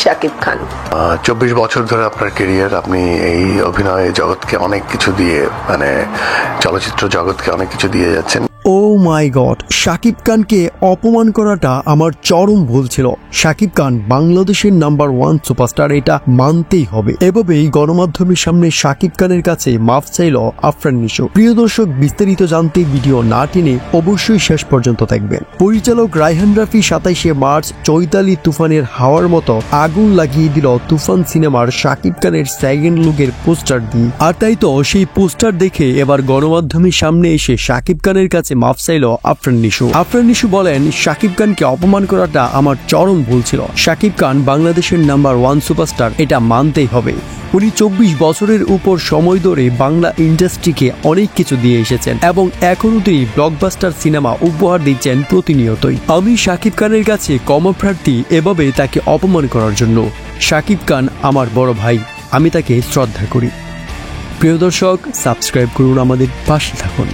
শাকিব খান। 24 বছর ধরে আপনার ক্যারিয়ার, আপনি এই অভিনয় জগৎকে অনেক কিছু দিয়ে, মানে চলচ্চিত্র জগৎকে অনেক কিছু দিয়ে যাচ্ছেন। ও মাই গড, শাকিব খানকে অপমান করাটা আমার চরম ভুল ছিল। শাকিব খান বাংলাদেশের নাম্বার 1 সুপারস্টার, এটা মানতেই হবে। এভাবেই গণমাধ্যমের সামনে শাকিব খানের কাছে মাফ চাইল আফরান নিশো। প্রিয় দর্শক, বিস্তারিত জানতে ভিডিও না টেনে অবশ্যই শেষ পর্যন্ত দেখবেন। পরিচালক রায়হান রাফি 27শে মার্চ চৈতালি তুফানের হাওয়ার মতো আগুন লাগিয়ে দিল তুফান সিনেমার শাকিব খানের সেকেন্ড লুকের পোস্টার দিয়ে। আর তাই তো সেই পোস্টার দেখে এবার গণমাধ্যমের সামনে এসে শাকিব খানের কাছে মাফ চাইল আফরান নিশো। আফরান নিশো বলেন, শাকিব খানকে অপমান করাটা আমার চরম ভুল ছিল। শাকিব খান বাংলাদেশের নাম্বার 1 সুপারস্টার, এটা মানতেই হবে। উনি 24 বছরের উপর সময় ধরে বাংলা ইন্ডাস্ট্রিকে অনেক কিছু দিয়ে এসেছেন এবং এখনো তিনি ব্লকবাস্টার সিনেমা উপহার দিচ্ছেন প্রতিনিয়তই। আমি শাকিব খানের কাছে ক্ষমাপ্রার্থী এভাবে তাকে অপমান করার জন্য। শাকিব খান আমার বড় ভাই, আমি তাকে শ্রদ্ধা করি। প্রিয় দর্শক, সাবস্ক্রাইব করুন, আমাদের পাশে থাকুন।